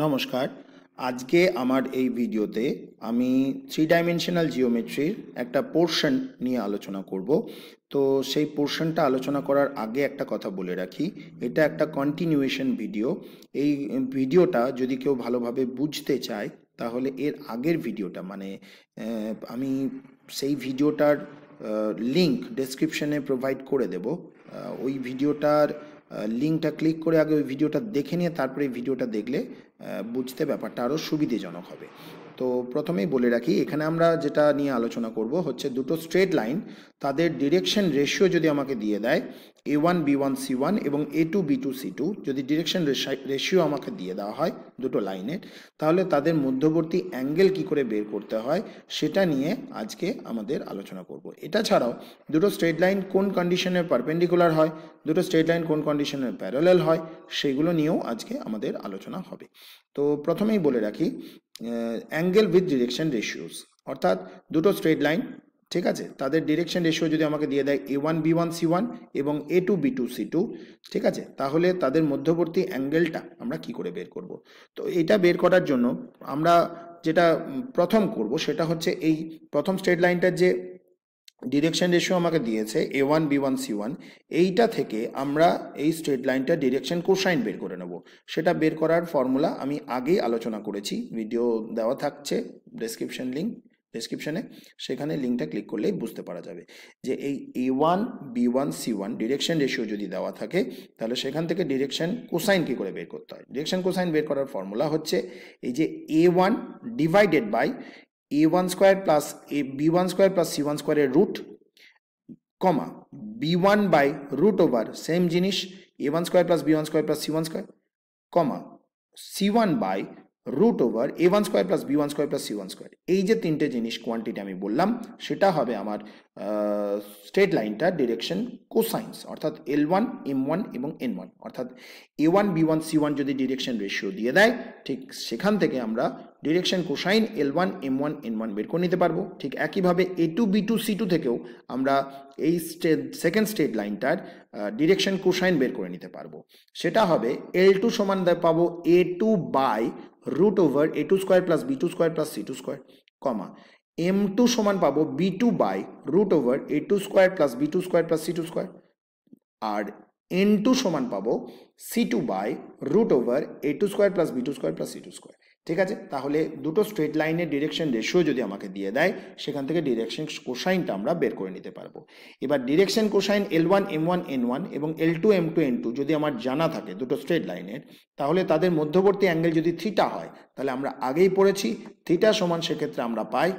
নমস্কার। আজকে আমার এই ভিডিওতে আমি থ্রি ডাইমেনশনাল জিওমেট্রির একটা পোর্শন নিয়ে আলোচনা করব। তো সেই পোর্শনটা আলোচনা করার আগে একটা কথা বলে রাখি, এটা একটা কন্টিনিউয়েশন ভিডিও। এই ভিডিওটা যদি কেউ ভালোভাবে বুঝতে চায় তাহলে এর আগের ভিডিওটা আমি সেই ভিডিওটার লিংক ডেসক্রিপশনে প্রোভাইড করে দেব। ওই ভিডিওটার লিঙ্কটা ক্লিক করে আগে ওই ভিডিওটা দেখে নিয়ে তারপরে এই ভিডিওটা দেখলে বুঝতে ব্যাপারটা আরও সুবিধাজনক হবে। তো প্রথমেই বলে রাখি, এখানে আমরা যেটা নিয়ে আলোচনা করব হচ্ছে দুটো স্ট্রেট লাইন, তাদের ডিরেকশন রেশিও যদি আমাকে দিয়ে দেয় A1 B1 C1 এবং A2 B2 C2, যদি ডিরেকশন রেশিও আমাকে দিয়ে দেওয়া হয় দুটো লাইনের, তাহলে তাদের মধ্যবর্তী অ্যাঙ্গেল কি করে বের করতে হয় সেটা নিয়ে আজকে আমাদের আলোচনা করব। এটা ছাড়াও দুটো স্ট্রেট লাইন কোন কন্ডিশনে পারপেন্ডিকুলার হয়, দুটো স্ট্রেট লাইন কোন কন্ডিশনে প্যারালাল হয়, সেগুলো নিয়েও আজকে আমাদের আলোচনা হবে। তো প্রথমেই বলে রাখি, অ্যাঙ্গেল উইথ ডিরেকশন রেশিওস, অর্থাৎ দুটো স্ট্রেট লাইন, ঠিক আছে, তাদের ডিরেকশন রেশিও যদি আমাকে দিয়ে দেয় A1 B1 C1 এবং A2 B2 C2, ঠিক আছে, তাহলে তাদের মধ্যবর্তী অ্যাঙ্গেলটা আমরা কি করে বের করব। তো এটা বের করার জন্য আমরা যেটা প্রথম করব সেটা হচ্ছে এই প্রথম স্ট্রেট লাইনটার যে ডিরেকশন রেশিও আমাকে দিয়েছে A1 B1 C1, এইটা থেকে আমরা এই স্ট্রেট লাইনটা ডিরেকশন কোসাইন বের করে নেব। সেটা বের করার ফর্মুলা আমি আগেই আলোচনা করেছি, ভিডিও দেওয়া থাকছে ডেসক্রিপশনে, সেখানে লিঙ্কটা ক্লিক করলেই বুঝতে পারা যাবে যে এই A1 B1 C1 direction ratio যদি দেওয়া থাকে তাহলে সেখান থেকে ডিরেকশন কোসাইন কী করে বের করতে হয়। ডিরেকশন কোসাইন বের করার ফর্মুলা হচ্ছে এই যে A1 divided by A1 square plus B1 square plus C1 স্কোয়ারের root, comma B1 by root over same জিনিস A1 square plus B1 square plus C1 square, comma C1 by root over A1 square plus B1 square plus C1 square. এই যে তিনটে জিনিস quantity আমি বললাম, সেটা হবে আমার স্ট্রেট লাইনটা ডিরেকশন কোসাইন্স, অর্থাৎ L1 M1 এবং N1, অর্থাৎ A1 B1 C1 যদি ডিরেকশন রেশিও দিয়ে দেয়, ঠিক সেখান থেকে আমরা direction cosine L1 M1 N1 বের করে নিতে পারবো। ঠিক একইভাবে A2 B2 C2 থেকেও আমরা এই সেকেন্ড স্ট্রেট লাইনটার ডিরেকশন কোসাইন বের করে নিতে পারবো। সেটা হবে L2 সমান পাবো A2 by root over A2 square plus B2 square plus C2 square, comma M2 সমান পাবো B2 by root over A2 square plus B2 square plus C2 square, আর N2 সমান পাবো C2 by root over A2 square plus B2 square plus C2 square. ঠিক আছে, তাহলে দুটো straight লাইনের ডিরেকশন রেশিও যদি আমাকে দিয়ে দেয়, সেখান থেকে ডিরেকশন কোসাইনটা আমরা বের করে নিতে পারবো। এবার direction cosine L1 M1 N1 এবং L2 M2 N2 যদি আমার জানা থাকে দুটো স্ট্রেট লাইনের, তাহলে তাদের মধ্যবর্তী অ্যাঙ্গেল যদি থিটা হয়, তাহলে আমরা আগেই পড়েছি থিটা সমান, সেক্ষেত্রে আমরা পাই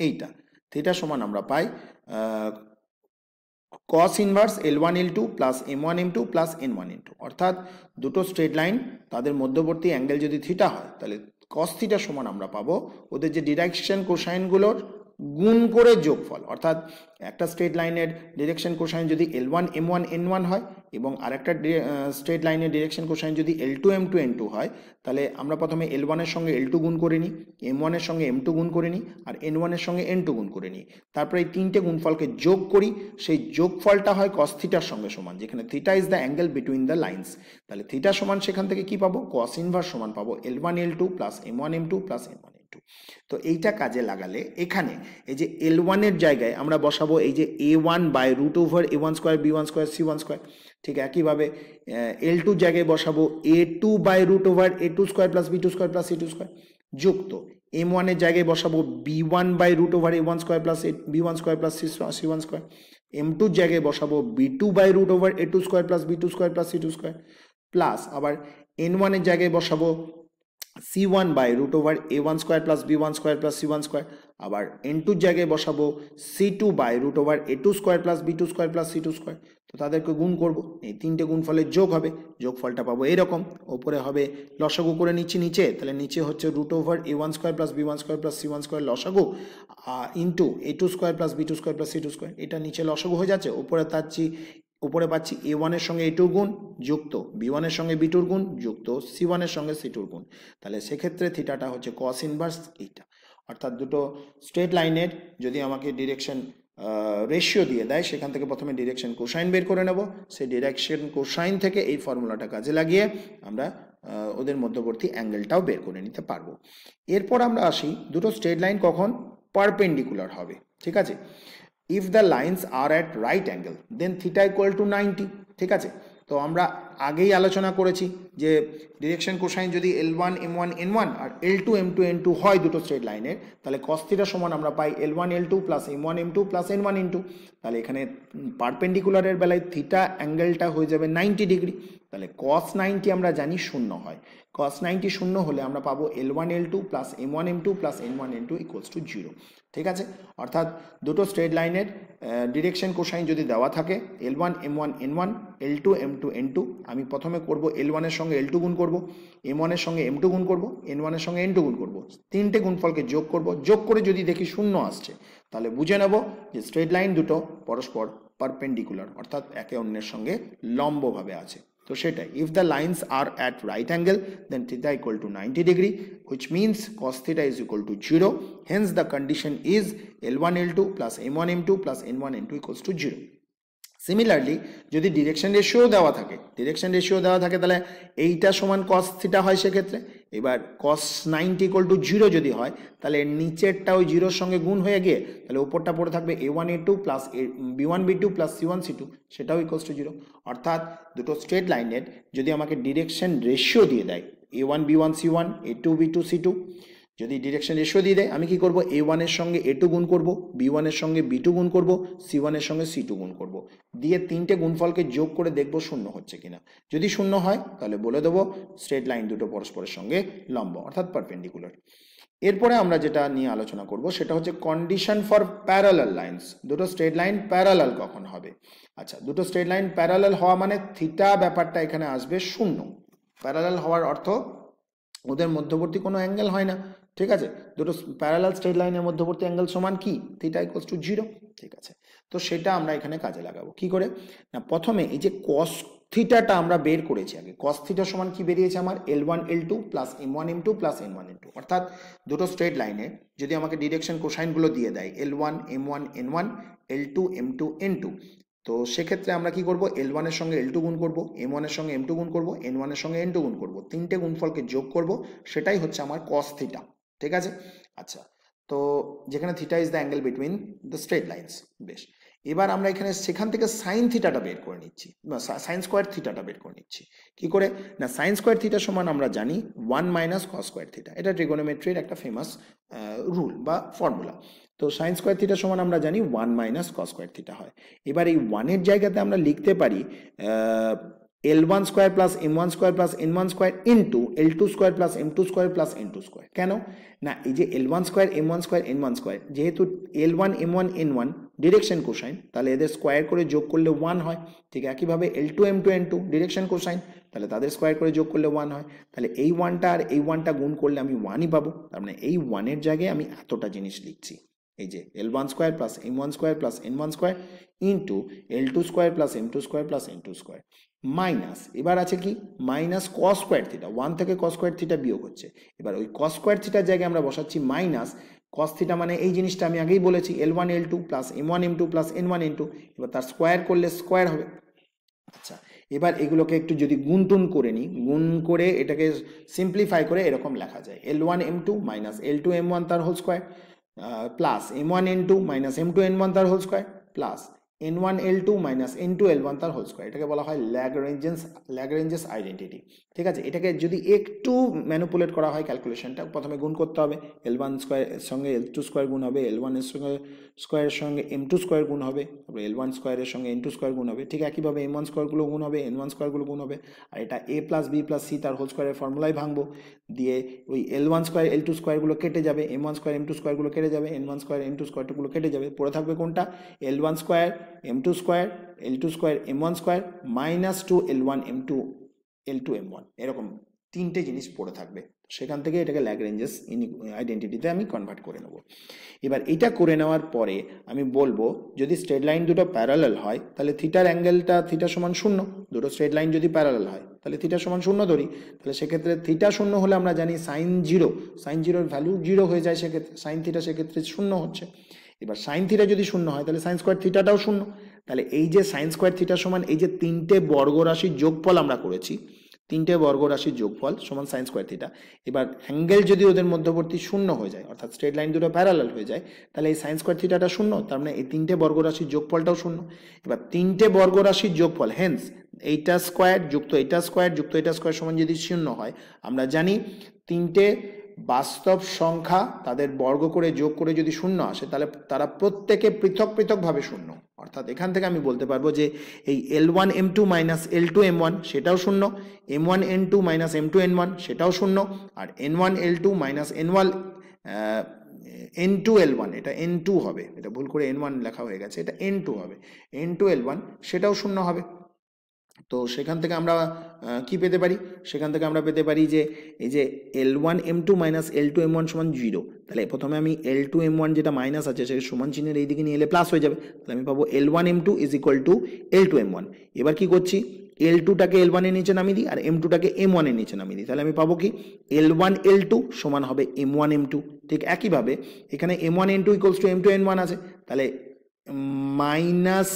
এইটা, থিটা সমান আমরা পাই cos inverse L1 L2 plus M1 M2 plus N1 N2, অর্থাৎ দুটো স্ট্রেট লাইন তাদের মধ্যবর্তী অ্যাঙ্গেল যদি থিটা হয়, তাহলে cos থিটা সমান আমরা পাবো ওদের যে ডিরেকশন কোসাইনগুলোর গুণ করে যোগফল, অর্থাৎ একটা স্ট্রেট লাইনের ডিরেকশন কোসাইন যদি L1 M1 N1 হয় এবং আরেকটা স্ট্রেট লাইনের ডিরেকশন কোসাইন যদি L2 M2 N2 হয়, তাহলে আমরা প্রথমে L1 এর সঙ্গে L2 গুণ করে নিই, M1 এর সঙ্গে M2 গুণ করে নিই, আর N1 এর সঙ্গে N2 গুণ করে নিই, তারপরে এই তিনটে গুণফলকে যোগ করি, সেই যোগফলটা হয় cos থিটার সঙ্গে সমান, যেখানে theta is the angle between the lines. তাহলে থিটা সমান সেখান থেকে কি পাবো, cos ইনভার্স সমান পাবো L1 L2 plus M1 M2 plus N1 N2। তো এইটা কাজে লাগালে এখানে এই যে L1 এর জায়গায় আমরা বসাবো এই যে A1 by root over A1 square B1 square C1 square, ঠিক একইভাবে L2 জায়গায় বসাবো A2 by root over A2 square plus B2 square plus C2 square, যুক্ত M1 এর জায়গায় বসাবো B1 by root over A1 square plus B1 square plus C1 square, M2 জায়গায় বসাবো B2 by root over A2 square plus B2 square plus C2 square, plus আবার N1 এর জায়গায় বসাবো C1 by root over A1 square plus B1 square plus C1 square, আবার N2 জায়গায় বসাবো C2 by root over A2 square plus B2 square plus C2 square. তো তাদেরকে গুণ করব, এই তিনটে গুণফলের যোগ হবে, যোগফলটা পাবো এরকম, ওপরে হবে লসাগু করে নিচ্ছি নিচে, তাহলে নিচে হচ্ছে root over A1 square plus B1 square plus C1 square লসাগু into A2 square plus B2 square plus C2 square, এটা নিচে লসাগু হয়ে যাচ্ছে, উপরে পাচ্ছি A1 এর সঙ্গে A2 গুণ যুক্ত B1 এর সঙ্গে B2 গুণ যুক্ত C1 এর সঙ্গে C2 গুণ, তাহলে সেক্ষেত্রে থিটাটা হচ্ছে cos ইনভার্স এইটা। অর্থাৎ দুটো স্ট্রেট লাইনের যদি আমাকে ডিরেকশন রেশিও দিয়ে দেয়, সেখান থেকে প্রথমে ডিরেকশন কোসাইন বের করে নেব, সেই ডিরেকশন কোসাইন থেকে এই ফর্মুলাটা কাজে লাগিয়ে আমরা ওদের মধ্যবর্তী অ্যাঙ্গেলটাও বের করে নিতে পারবো। এরপর আমরা আসি দুটো স্ট্রেট লাইন কখন পারপেন্ডিকুলার হবে, ঠিক আছে। If the lines are at right angle then theta equal to 90, ঠিক আছে। তো আমরা আগেই আলোচনা করেছি যে ডিরেকশন কোসাইন যদি L1 M1 N1 আর L2 M2 N2 হয় দুটো স্ট্রেট লাইনের, তাহলে cos থিটা সমান আমরা পাই L1 L2 plus M1 M2 plus N1 N2। তাহলে এখানে পারপেন্ডিকুলারের বেলায় থিটা অ্যাঙ্গেলটা হয়ে যাবে 90 ডিগ্রি। তাহলে cos 90 আমরা জানি শূন্য হয়, cos 90 শূন্য হলে আমরা পাবো L1 L2 plus M1 M2 plus N1 N2 equals to 0, ঠিক আছে। অর্থাৎ দুটো স্ট্রেট লাইনের ডিরেকশন কোসাইন যদি দেওয়া থাকে L1 M1 N1 L2 M2 N2, আমি প্রথমে করব L1 এর সঙ্গে L2 গুণ করব, M1 এর সঙ্গে M2 গুণ করব, N1 এর সঙ্গে N2 গুণ করব, তিনটে গুণফলকে যোগ করব, যোগ করে যদি দেখি শূন্য আসছে তাহলে বুঝে নেব যে স্ট্রেট লাইন দুটো পরস্পর পারপেন্ডিকুলার, অর্থাৎ একে অন্যের সঙ্গে লম্বভাবে আছে। তো সেটাই, if the lines are at right angle then theta equal to 90 degree, which means cos theta is equal to 0, hence the condition is L1 L2 plus M1 M2 plus N1 N2 equals to 0. Similarly যদি direction ratio দেওয়া থাকে তাহলে এইটা সমান cos theta হয় সেক্ষেত্রে। এবার cos 90 equal to 0 যদি হয় তাহলে এর নিচেরটা ওই জিরোর সঙ্গে গুণ হয়ে গিয়ে তাহলে উপরটা পড়ে থাকবে A1 A2 plus B1 B2 plus C1 C2, সেটাও ইকুয়ালস টু 0। অর্থাৎ দুটো স্ট্রেট লাইনের যদি আমাকে ডিরেকশন রেশিও দিয়ে দেয় A1 B1 C1 A2 B2 C2, যদি ডিরেকশন রেশিও দিয়ে দেয় আমি কি করব, A1 এর সঙ্গে A2 গুণ করব, B1 এর সঙ্গে B2 গুণ করব, C1 এর সঙ্গে C2 গুণ করব, দিয়ে তিনটে গুণফলকে যোগ করে দেখব শূন্য হচ্ছে কিনা। যদি শূন্য হয় তাহলে বলে দেবো স্ট্রেট লাইন দুটো পরস্পরের সঙ্গে লম্ব অর্থাৎ পারপেন্ডিকুলার। এরপরে আমরা যেটা নিয়ে আলোচনা করব সেটা হচ্ছে কন্ডিশন ফর প্যারালাল লাইন্স। দুটো স্ট্রেট লাইন প্যারালাল কখন হবে? আচ্ছা, দুটো স্ট্রেট লাইন প্যারালাল হওয়া মানে থিটা ব্যাপারটা এখানে আসবে শূন্য। প্যারালাল হওয়ার অর্থ ওদের মধ্যবর্তী কোনো অ্যাঙ্গেল হয় না, ঠিক আছে। দুটো প্যারালাল স্ট্রেট লাইনের মধ্যবর্তী অ্যাঙ্গেল সমান কি, থিটা ইকুয়ালস টু 0, ঠিক আছে। তো সেটা আমরা এখানে কাজে লাগাবো কি করে না, প্রথমে এই যে cos থিটাটা আমরা বের করেছি আগে, cos থিটা সমান কি বেরিয়েছে আমার L1 L2 plus M1 M2 plus N1 N2। অর্থাৎ দুটো স্ট্রেট লাইনে যদি আমাকে ডিরেকশন কোসাইনগুলো দিয়ে দেয় L1 M1 N1 L2 M2 N2, তো সেক্ষেত্রে আমরা কি করব, L1 এর সঙ্গে L2 গুণ করব, M1 এর সঙ্গে M2 গুণ করব, N1 এর সঙ্গে N2 গুণ করব, তিনটে গুণফলকে যোগ করব, সেটাই হচ্ছে আমার cos থিটা, ঠিক আছে। আচ্ছা, তো যেখানে theta is the angle between the straight lines. বেশ, এবার আমরা এখানে সেখান থেকে সাইন থিটাটা বের করে নিচ্ছি, সাইন স্কোয়ার থিটাটা বের করে নিচ্ছি কি করে না, সাইন স্কোয়ার থিটা সমান আমরা জানি 1 মাইনাস কস স্কোয়ার থিটা, এটা ট্রিগোনোমেট্রির একটা ফেমাস রুল বা ফর্মুলা। তো সাইন স্কোয়ার থিটা সমান আমরা জানি 1 মাইনাস কস স্কোয়ার থিটা হয়। এবার এই 1-এর জায়গাতে আমরা লিখতে পারি L1 square plus M1 square plus N1 square into L2 square plus M2 square plus N2 square. কেন না, এই যে L1 square M1 square N1 square, যেহেতু L1 M1 N1 direction cosine, তাহলে এদের স্কোয়ার করে যোগ করলে 1 হয়। ঠিক একইভাবে L2 M2 N2 direction cosine, তাহলে তাদের স্কোয়ার করে যোগ করলে 1 হয়। তাহলে এই 1টা আর এই 1টা গুণ করলে আমি 1ই পাবো। তার মানে এই 1-এর জায়গায় আমি এতটা জিনিস লিখছি, এই যে L1 square plus M1 square plus N1 square into L2 square plus M2 square plus N2 square minus, এবার আছে কি মাইনাস কস স্কোয়ার থিটা, 1 থেকে কস স্কোয়ার থিটা বিয়োগ হচ্ছে। এবার ওই কস স্কোয়ার থিটার জায়গায় আমরা বসাচ্ছি মাইনাস কস থিটা, মানে এই জিনিসটা আমি আগেই বলেছি L1 L2 plus M1 M2 plus N1 N2, এবার তার স্কোয়ার করলে স্কোয়ার হবে। আচ্ছা, এবার এগুলোকে একটু যদি গুণটুন করে নিই, গুণ করে এটাকে সিম্পলিফাই করে এরকম লেখা যায় L1 M2 minus L2 M1 তার whole square plus M1 N2 minus M2 N1 তার whole square plus N1 L2 minus N2 L1 তার হোল স্কোয়ার। এটাকে বলা হয় ল্যাগ্রেঞ্জেস আইডেন্টিটি। ঠিক আছে, এটাকে যদি একটু ম্যানিপুলেট করা হয় ক্যালকুলেশনটা, প্রথমে গুণ করতে হবে, L1 স্কোয়ারের সঙ্গে L2 স্কোয়ার গুণ হবে, L1 এর সঙ্গে স্কোয়ারের সঙ্গে M2 স্কোয়ার গুণ হবে, তারপরে L1 স্কোয়ারের সঙ্গে N2 স্কোয়ার গুণ হবে। ঠিক একইভাবে M1 স্কোয়ারগুলো গুণ হবে, N1 স্কোয়ারগুলো গুণ হবে, আর এটা A plus B plus C তার হোল স্কোয়ারের ফর্মুলায় ভাঙবো, দিয়ে ওই L1 স্কোয়ার L2 স্কোয়ারগুলো কেটে যাবে, M1 স্কোয়ার M2 স্কোয়ারগুলো কেটে যাবে, N1 স্কোয়ার M2 স্কোয়ারগুলো কেটে যাবে, পড়ে থাকবে কোনটা L1 square M2 square L2 square M1 square minus 2 L1 M2 L2 M1, এরকম তিনটে জিনিস পড়ে থাকবে। সেখান থেকে এটাকে ল্যাগ্রেঞ্জেস আইডেন্টিটিতে আমি কনভার্ট করে নেব। এবার এটা করে নেওয়ার পরে আমি বলবো যদি স্ট্রেট লাইন দুটো প্যারালাল হয় তাহলে থিটার অ্যাঙ্গেলটা থিটা সমান 0। দুটো স্ট্রেট লাইন যদি প্যারালাল হয় তাহলে থিটা সমান 0 ধরি, তাহলে সেক্ষেত্রে থিটা 0 হলে আমরা জানি সাইন জিরোর ভ্যালু 0 হয়ে যায়, সেক্ষেত্রে সাইন থিটা সেক্ষেত্রে 0 হচ্ছে। এবার সাইন থিটা যদি 0 হয় তাহলে সাইন স্কোয়ার থিটাটাও 0। তাহলে এই যে সাইন স্কোয়ার থিটা সমান এই যে তিনটে বর্গরাশির যোগফল আমরা করেছি, তিনটে বর্গরাশির যোগফল সমান সাইন স্কোয়ার থিটা। এবার অ্যাঙ্গেল যদি ওদের মধ্যবর্তী শূন্য হয়ে যায়, অর্থাৎ স্ট্রেট লাইন দুটো প্যারালাল হয়ে যায়, তাহলে এই সাইন স্কোয়ার থিটাটা শূন্য, তার মানে এই তিনটে বর্গরাশির যোগফলটাও শূন্য। এবার তিনটে বর্গরাশির যোগফল, হেন্স এইটা স্কোয়ার যুক্ত এটা স্কোয়ার যুক্ত এটা স্কোয়ার সমান যদি শূন্য হয়, আমরা জানি তিনটে বাস্তব সংখ্যা তাদের বর্গ করে যোগ করে যদি শূন্য আসে, তাহলে তারা প্রত্যেকে পৃথক পৃথকভাবে শূন্য। অর্থাৎ এখান থেকে আমি বলতে পারবো যে এই L1 M2 minus L2 M1 সেটাও শূন্য, M1 N2 minus M2 N1 সেটাও শূন্য, আর N1 L2 minus N2 L1, এটা N2 হবে, এটা ভুল করে N1 লেখা হয়ে গেছে, এটা N2 হবে, N2 L1 সেটাও শূন্য হবে। তো সেখান থেকে আমরা কি পেতে পারি? সেখান থেকে আমরা পেতে পারি যে এই যে L1 M2 minus L2 M1 সমান 0। তাহলে প্রথমে আমি L2 M1 যেটা মাইনাস আছে সেটা সমান চিহ্নের এই দিকে নিয়ে এলে প্লাস হয়ে যাবে, তাহলে আমি পাবো L1 M2 is equal two L2 M1। এবার কি করছি, L2টাকে L1 এর নিচে নামিয়ে দিই আর M2টাকে M1 এর নিচে নামিয়ে দিই, তাহলে আমি পাবো কি L1 L2 সমান হবে M1 M2। ঠিক একইভাবে এখানে M1 N2 equals to M2 N1 আছে, তাহলে মাইনাস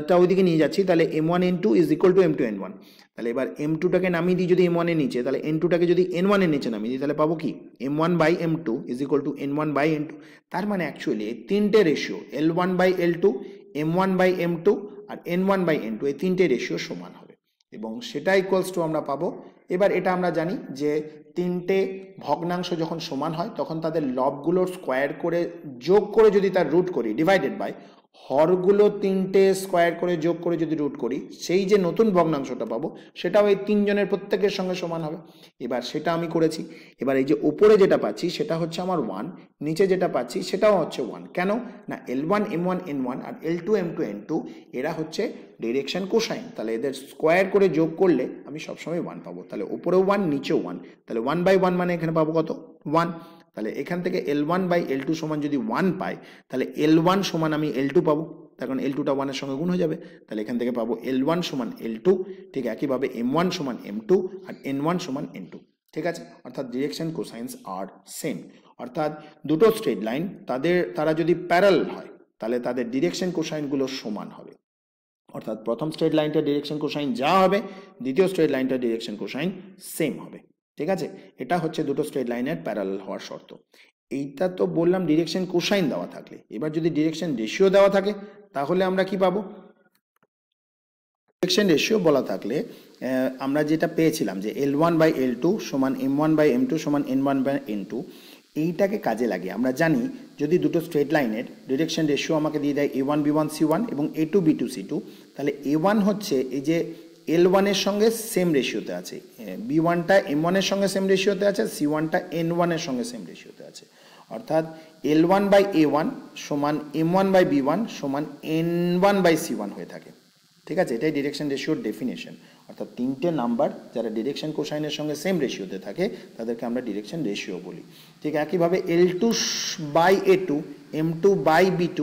টা ওইদিকে নিয়ে যাচ্ছি, তাহলে M1 N2 is equal two M2 N1। তাহলে এবার M2টাকে নামিয়ে দিই যদি M1 এর নিচে, তাহলে N2টাকে যদি N1 এর নিচে নামিয়ে দিই, তাহলে পাবো কি M1 by M2 is equal to N1 by N2। তার মানে অ্যাকচুয়ালি তিনটে ratio L1 by L2, M1 by M2 আর N1 বাই N2, এই তিনটে রেশিও সমান হবে এবং সেটা ইকুয়ালস টু আমরা পাবো। এবার এটা আমরা জানি যে তিনটে ভগ্নাংশ যখন সমান হয় তখন তাদের লবগুলোর স্কোয়ার করে যোগ করে যদি তার রুট করি, ডিভাইডেড বাই হরগুলো তিনটে স্কোয়ার করে যোগ করে যদি রুট করি, সেই যে নতুন ভগ্নাংশটা পাবো সেটাও এই তিনজনের প্রত্যেকের সঙ্গে সমান হবে। এবার সেটা আমি করেছি। এবার এই যে উপরে যেটা পাচ্ছি সেটা হচ্ছে আমার 1, নিচে যেটা পাচ্ছি সেটাও হচ্ছে 1। কেন না L1 M1 N1 আর L2 M2 N2 এরা হচ্ছে ডিরেকশন কোসাইন, তাহলে এদের স্কোয়ার করে যোগ করলে আমি সবসময় 1 পাবো। তাহলে উপরেও 1 নিচেও 1, তাহলে 1 বাই 1 মানে এখানে পাবো কত 1। তাহলে এখান থেকে L1 বাই L2 সমান যদি 1 পাই, তাহলে L1 সমান আমি L2 পাবো, তখন L2টা 1 এর সঙ্গে গুণ হয়ে যাবে, তাহলে এখান থেকে পাবো L1 সমান L2। ঠিক একইভাবে M1 সমান M2 আর N1 সমান N2। ঠিক আছে, অর্থাৎ ডিরেকশন কোসাইন্স আর সেম। অর্থাৎ দুটো স্ট্রেট লাইন তারা যদি প্যারালাল হয় তাহলে তাদের ডিরেকশন কোসাইনগুলো সমান হবে। অর্থাৎ প্রথম স্ট্রেট লাইনটার ডিরেকশন কোসাইন যা হবে, দ্বিতীয় স্ট্রেট লাইনটার ডিরেকশন কোসাইন সেম হবে। ঠিক আছে, এটা হচ্ছে দুটো স্ট্রেট লাইনের প্যারালাল হওয়ার শর্ত। এইটা তো বললাম ডিরেকশন কোসাইন দেওয়া থাকলে। এবার যদি ডিরেকশন রেশিও দেওয়া থাকে তাহলে আমরা কি পাবো? ডিরেকশন রেশিও বলা থাকলে আমরা যেটা পেয়েছিলাম যে L1 বাই L2 সমান M1 বাই M2 সমান N1 বাই N2, এইটাকে কাজে লাগে আমরা জানি যদি দুটো স্ট্রেট লাইনের ডিরেকশন রেশিও আমাকে দিয়ে দেয় A1 B1 C1 এবং A2 B2 C2, তাহলে A1 হচ্ছে এই যে L1 এর সঙ্গে সেম রেশিওতে আছে, B1টা M1 এর সঙ্গে সেম রেশিওতে আছে, C1টা N1 এর সঙ্গে সেম রেশিওতে আছে। অর্থাৎ L1 বাই A1 সমান M1 বাই B1 সমান N1 বাই C1 হয়ে থাকে। ঠিক আছে, এটাই ডিরেকশন রেশিওর ডেফিনেশন। অর্থাৎ তিনটে নাম্বার যারা ডিরেকশন কোসাইনের সঙ্গে সেম রেশিওতে থাকে তাদেরকে আমরা ডিরেকশন রেশিও বলি। ঠিক একইভাবে L2 by A2, M2 by B2,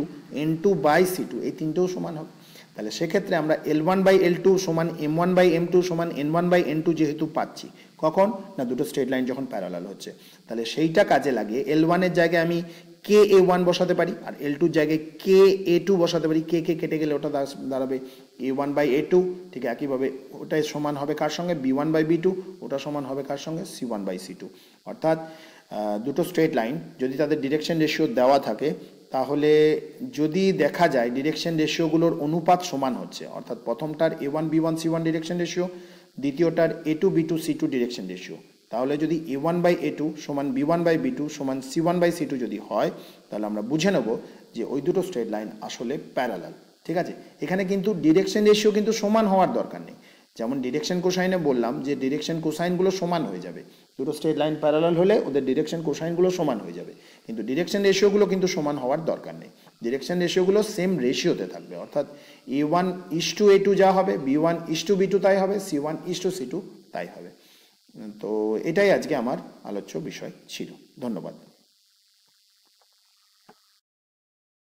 N2 by C2, এই তিনটেও সমান হবে। তাহলে সেক্ষেত্রে আমরা L1 বাই L2 সমান M1 বাই M2 সমান N1 বাই N2 যেহেতু পাচ্ছি, কখন না দুটো স্ট্রেট লাইন যখন প্যারালাল হচ্ছে, তাহলে সেইটা কাজে লাগিয়ে L1 এর জায়গায় আমি KA1 বসাতে পারি আর L2 এর জায়গায় KA2 বসাতে পারি। কে কেটে গেলে ওটা দাঁড়াবে A1 বাই A2। ঠিক একইভাবে ওটাই সমান হবে কার সঙ্গে? B1 by B2। ওটা সমান হবে কার সঙ্গে? C1 by C2। অর্থাৎ দুটো স্ট্রেট লাইন যদি তাদের ডিরেকশন রেশিও দেওয়া থাকে তাহলে যদি দেখা যায় ডিরেকশন রেশিওগুলোর অনুপাত সমান হচ্ছে, অর্থাৎ প্রথমটার A1 B1 C1 direction ratio, দ্বিতীয়টার A2 B2 C2 direction ratio, তাহলে যদি A1 বাই A2 সমান B1 বাই B2 সমান C1 বাই C2 যদি হয়, তাহলে আমরা বুঝে নেব যে ওই দুটো স্ট্রেট লাইন আসলে প্যারালাল। ঠিক আছে, এখানে কিন্তু ডিরেকশন রেশিও কিন্তু সমান হওয়ার দরকার নেই। যেমন ডিরেকশন কোসাইনে বললাম যে ডিরেকশন কোসাইনগুলো সমান হয়ে যাবে, দুটো স্ট্রেট লাইন প্যারালাল হলে ওদের ডিরেকশন কোসাইনগুলো সমান হয়ে যাবে, কিন্তু ডিরেকশন রেশিওগুলো কিন্তু সমান হওয়ার দরকার নেই। ডিরেকশন রেশিওগুলো সেম রেশিওতে থাকবে, অর্থাৎ A1 ইসটু A2 যা হবে, B1 ইসটু B2 তাই হবে, C1 ইসটু C2 তাই হবে। তো এটাই আজকে আমার আলোচ্য বিষয় ছিল। ধন্যবাদ।